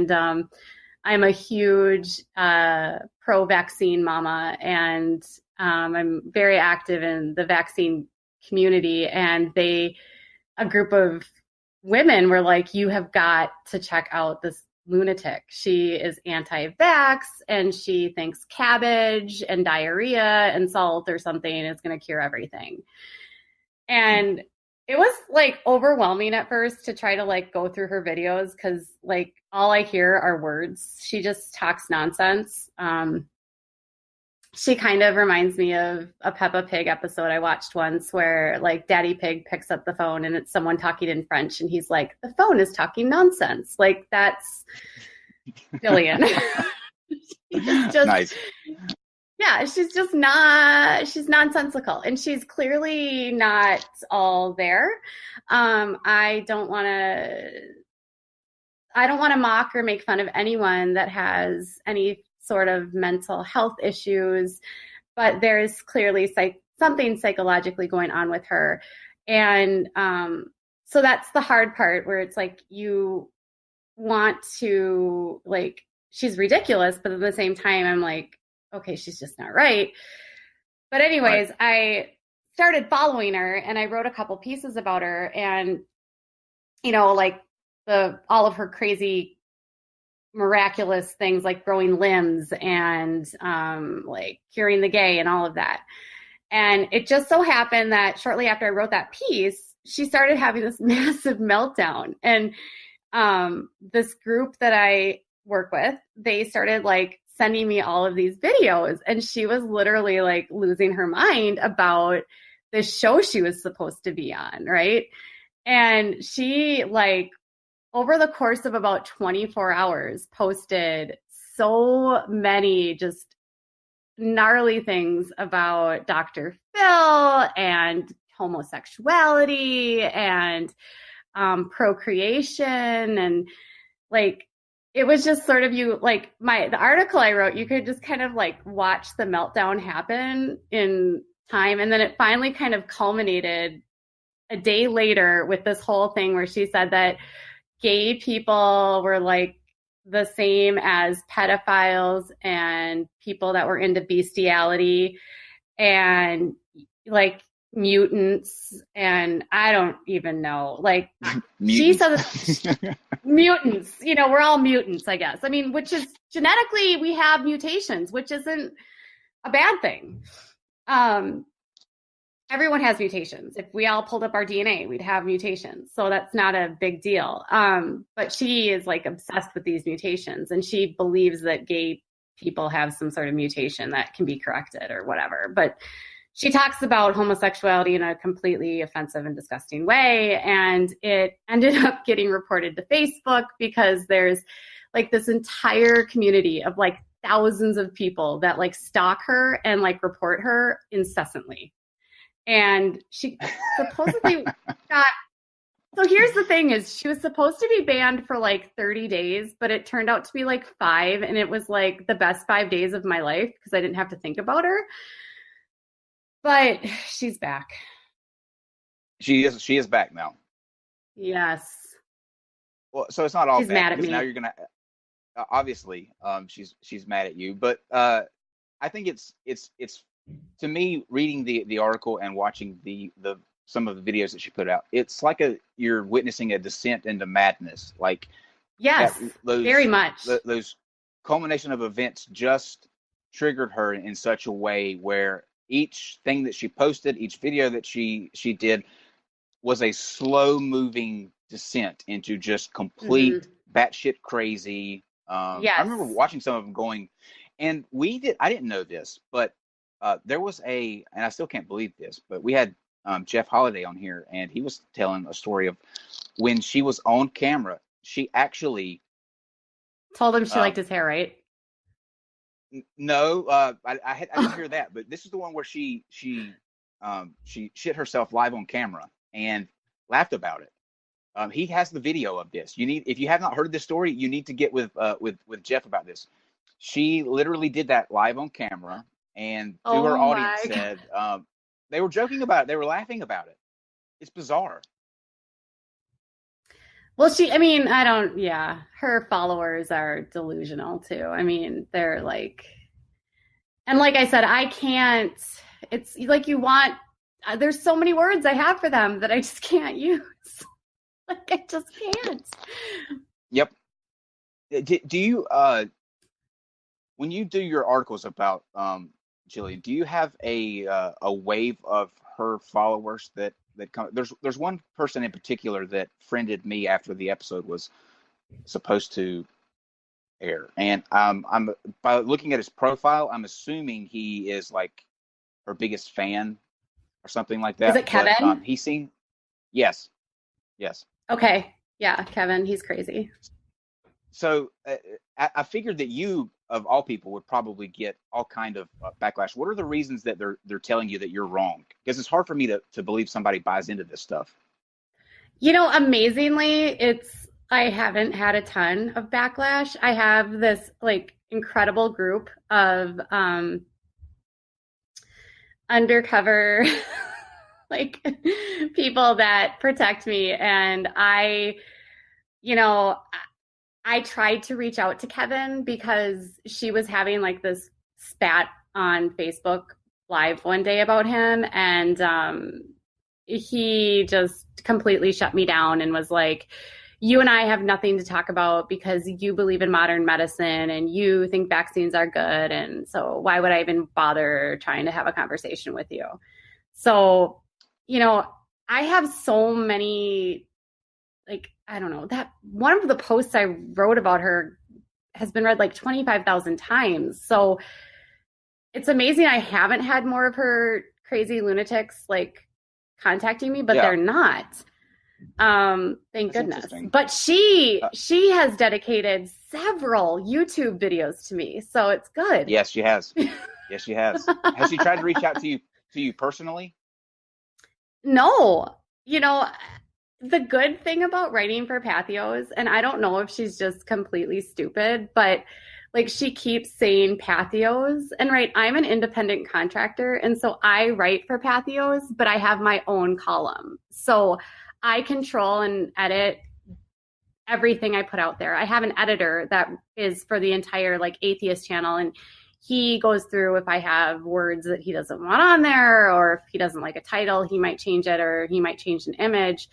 I'm a huge pro-vaccine mama, and I'm very active in the vaccine community. And a group of women were like, you have got to check out this lunatic. She is anti-vax, and she thinks cabbage and diarrhea and salt or something is going to cure everything. And it was like overwhelming at first to try to like go through her videos, because like all I hear are words. She just talks nonsense. She kind of reminds me of a Peppa Pig episode I watched once where like Daddy Pig picks up the phone and it's someone talking in French, and he's like, the phone is talking nonsense. Like, that's Jillian. Just Nice. Yeah, she's nonsensical, and she's clearly not all there. I don't want to mock or make fun of anyone that has any sort of mental health issues, but there's clearly something psychologically going on with her. And so that's the hard part, where it's like you want to, like, she's ridiculous, but at the same time, I'm like, okay, she's just not right. But anyways, right. I started following her, and I wrote a couple pieces about her, and, you know, like all of her crazy miraculous things like growing limbs and like curing the gay and all of that. And it just so happened that shortly after I wrote that piece, she started having this massive meltdown. And this group that I work with, they started like sending me all of these videos, and she was literally like losing her mind about the show she was supposed to be on, right? And she, like, over the course of about 24 hours, posted so many just gnarly things about Dr. Phil and homosexuality and procreation. And like, it was just sort of, the article I wrote, you could just kind of like watch the meltdown happen in time. And then it finally kind of culminated a day later with this whole thing where she said that gay people were like the same as pedophiles and people that were into bestiality and like mutants, and I don't even know, like she said mutants, you know, we're all mutants, I guess. I mean, which is genetically we have mutations, which isn't a bad thing. Everyone has mutations. If we all pulled up our DNA, we'd have mutations. So that's not a big deal. But she is like obsessed with these mutations, and she believes that gay people have some sort of mutation that can be corrected or whatever. But she talks about homosexuality in a completely offensive and disgusting way. And it ended up getting reported to Facebook because there's like this entire community of like thousands of people that like stalk her and like report her incessantly. And she supposedly got, so here's the thing is she was supposed to be banned for like 30 days, but it turned out to be like 5. And it was like the best 5 days of my life because I didn't have to think about her. But she's back. She is back now. Yes. Well, so it's not all she's bad. Mad at me. Now you're gonna obviously she's mad at you, but I think it's to me, reading the article and watching the some of the videos that she put out, it's like you're witnessing a descent into madness. Like, yes, very much. Those culmination of events just triggered her in such a way where each thing that she posted, each video that she did was a slow moving descent into just complete batshit crazy. Yes. I remember watching some of them going, and I didn't know this, but there was and I still can't believe this, but we had Jeff Holiday on here, and he was telling a story of when she was on camera, she actually told him she liked his hair, right? No, I didn't hear that, but this is the one where she shit herself live on camera and laughed about it. He has the video of this. If you have not heard this story, you need to get with Jeff about this. She literally did that live on camera, and to her audience said they were joking about it. They were laughing about it. It's bizarre. Well, I mean, I don't, yeah, her followers are delusional too. I mean, they're like, and like I said, I can't, it's like you want, there's so many words I have for them that I just can't use. Like, I just can't. Yep. Do you when you do your articles about Jilly, do you have a wave of her followers that come? There's one person in particular that friended me after the episode was supposed to air, and I'm by looking at his profile, I'm assuming he is like her biggest fan or something like Is that. it But Kevin? he seemed, yes, yes. Okay. Yeah, Kevin, he's crazy. So I figured that you, of all people, would probably get all kind of backlash. What are the reasons that they're telling you that you're wrong? Because it's hard for me to believe somebody buys into this stuff. Amazingly, I haven't had a ton of backlash. I have this like incredible group of undercover like people that protect me. And you know, I tried to reach out to Kevin because she was having like this spat on Facebook Live one day about him. And he just completely shut me down and was like, you and I have nothing to talk about because you believe in modern medicine and you think vaccines are good. And so why would I even bother trying to have a conversation with you? So, I have so many, like, I don't know, that one of the posts I wrote about her has been read like 25,000 times. So it's amazing I haven't had more of her crazy lunatics like contacting me, but Yeah, they're not. Thank that's goodness. interesting. But she has dedicated several YouTube videos to me, so it's good. Yes, she has. Yes, she has. Has she tried to reach out to you personally? No, you know, the good thing about writing for Patheos, and I don't know if she's just completely stupid, but like she keeps saying Patheos, and right, I'm an independent contractor, and so I write for Patheos, but I have my own column. So I control and edit everything I put out there. I have an editor that is for the entire like atheist channel, and he goes through if I have words that he doesn't want on there, or if he doesn't like a title, he might change it, or he might change an image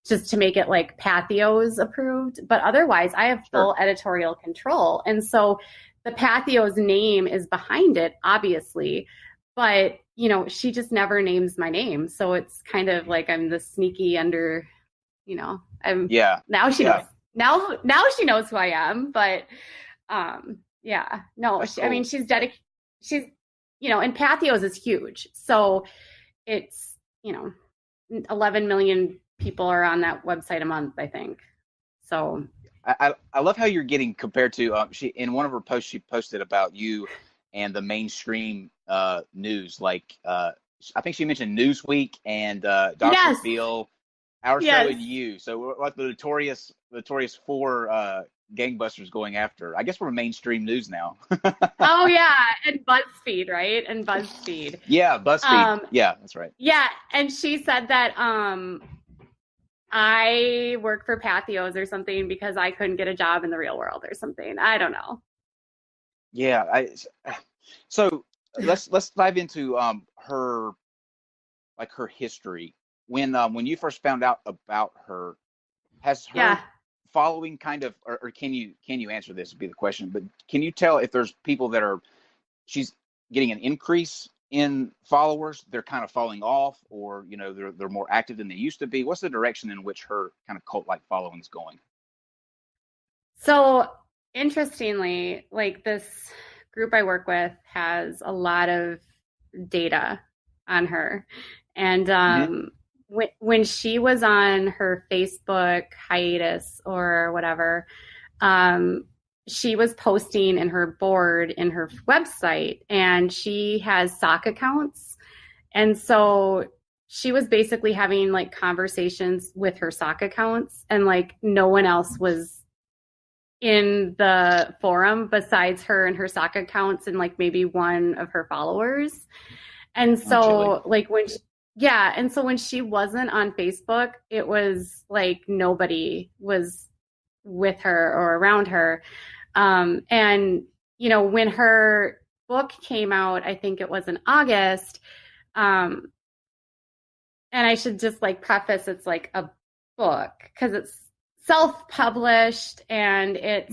just to make it like Patheos approved. But otherwise, I have Sure. full editorial control. And so the Patheos name is behind it, obviously. But, she just never names my name. So it's kind of like I'm the sneaky I'm Yeah, now she yeah. knows. Now she knows who I am. But yeah, no, That's I mean, cool. she's dedicated. She's, and Patheos is huge. So it's, 11 million people are on that website a month, I think. So I love how you're getting compared to she in one of her posts she posted about you and the mainstream news like I think she mentioned Newsweek and Dr. yes, Phil, Our Show, yes. and you. So we're like the notorious four gangbusters going after. I guess we're mainstream news now. Oh yeah, and BuzzFeed, right? And BuzzFeed. Yeah, BuzzFeed. Um, Yeah, that's right. yeah, and she said that I work for Patheos or something because I couldn't get a job in the real world or something. I don't know. Yeah, so let's dive into her like her history. When you first found out about her, has her Yeah. following kind of or can you answer this would be the question, but can you tell if there's people that are she's getting an increase in followers, they're kind of falling off, or they're more active than they used to be? What's the direction in which her kind of cult like following is going? So interestingly, like this group I work with has a lot of data on her. And Hmm. when she was on her Facebook hiatus or whatever, um, she was posting in her board in her website, and she has sock accounts. And so she was basically having like conversations with her sock accounts, and like no one else was in the forum besides her and her sock accounts and like maybe one of her followers. And Oh, Jilly. so like Yeah. And so when she wasn't on Facebook, it was like nobody was with her or around her. And, you know, when her book came out, I think it was in August. And I should just like preface it's like a book because it's self-published and it's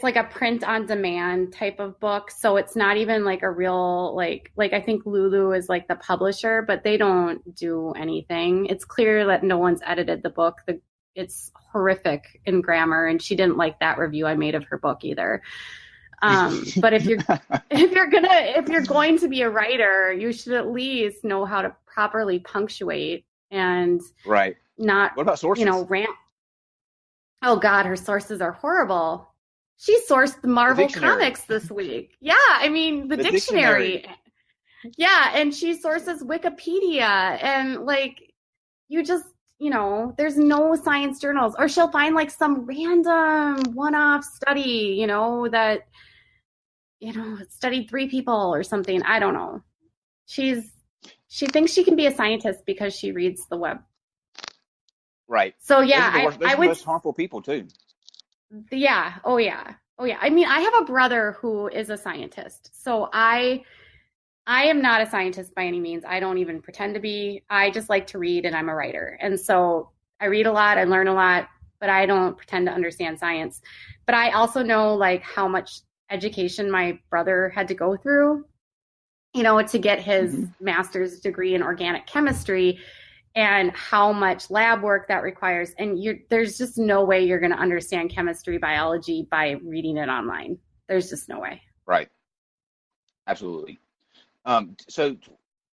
like a print on demand type of book. So it's not even like a real, like I think Lulu is like the publisher, but they don't do anything. It's clear that no one's edited the book. It's horrific in grammar, and she didn't like that review I made of her book either. But if you're going to be a writer, you should at least know how to properly punctuate and not, what about sources? Rant. Oh God, her sources are horrible. She sourced the Marvel comics this week. Yeah, I mean the dictionary. Yeah, and she sources Wikipedia, and like you just, there's no science journals, or she'll find like some random one-off study, that studied 3 people or something. I don't know. She thinks she can be a scientist because she reads the web. Right. So yeah, those are the most harmful people too. Yeah. Oh yeah. I mean, I have a brother who is a scientist. So I am not a scientist by any means. I don't even pretend to be. I just like to read, and I'm a writer. And so I read a lot, I learn a lot, but I don't pretend to understand science. But I also know like how much education my brother had to go through, to get his master's degree in organic chemistry, and how much lab work that requires. And there's just no way you're going to understand chemistry, biology by reading it online. There's just no way. Right. Absolutely. So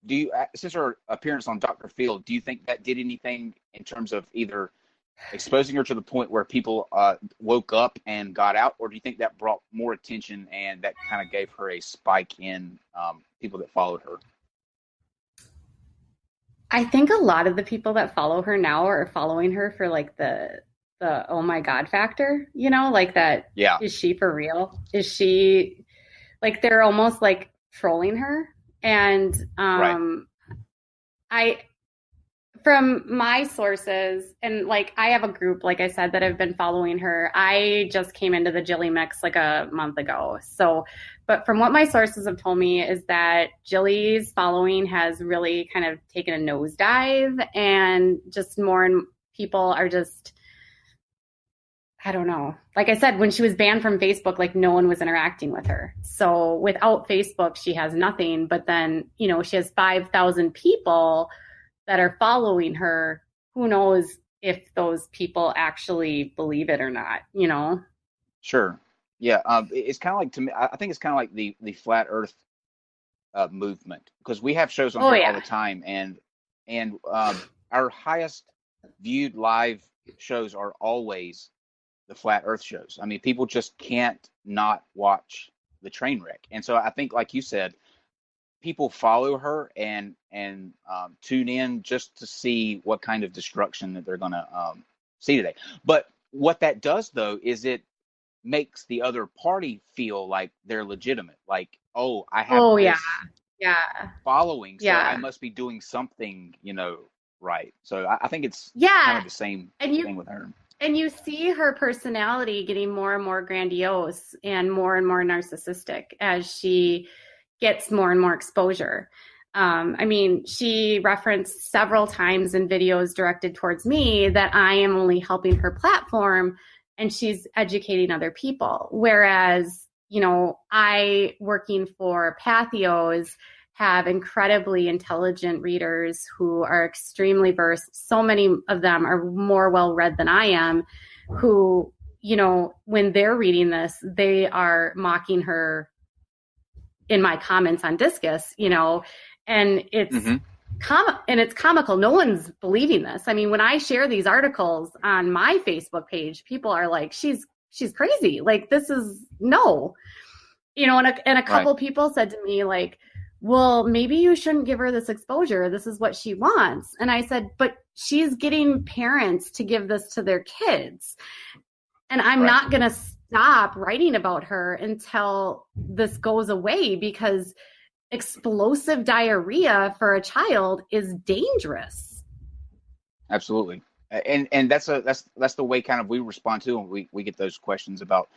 do you, since her appearance on Dr. Phil, do you think that did anything in terms of either exposing her to the point where people woke up and got out, or do you think that brought more attention and that kind of gave her a spike in people that followed her? I think a lot of the people that follow her now are following her for like the oh my God factor, like that. Yeah. Is she for real? Is she like, they're almost like trolling her. And from my sources, and like I have a group, like I said, that have been following her. I just came into the Jilly mix like a month ago. So, but from what my sources have told me is that Jilly's following has really kind of taken a nosedive, and just more people are just, I don't know. Like I said, when she was banned from Facebook, like no one was interacting with her. So without Facebook, she has nothing. But then, she has 5,000 people that are following her. Who knows if those people actually believe it or not, Sure. Yeah. It's kind of like, to me, I think it's kind of like the flat earth movement, because we have shows on here all the time, and our highest viewed live shows are always the flat earth shows. I mean, people just can't not watch the train wreck. And so I think, like you said, people follow her and tune in just to see what kind of destruction that they're going to see today. But what that does, though, is it makes the other party feel like they're legitimate. Like, oh, I have this following, so I must be doing something, right. So I think it's kind of the same thing with her. And you see her personality getting more and more grandiose and more narcissistic as she gets more and more exposure. I mean, she referenced several times in videos directed towards me that I am only helping her platform and she's educating other people. Whereas, I, working for Patheos, have incredibly intelligent readers who are extremely versed. So many of them are more well-read than I am, who, when they're reading this, they are mocking her in my comments on Discus, and it's it's comical. No one's believing this. I mean, when I share these articles on my Facebook page, people are like, she's crazy. Like, this is no, and a couple people said to me like, well, maybe you shouldn't give her this exposure. This is what she wants. And I said, but she's getting parents to give this to their kids. And I'm not going to stop writing about her until this goes away, because explosive diarrhea for a child is dangerous. Absolutely. And that's the way kind of we respond to when we get those questions about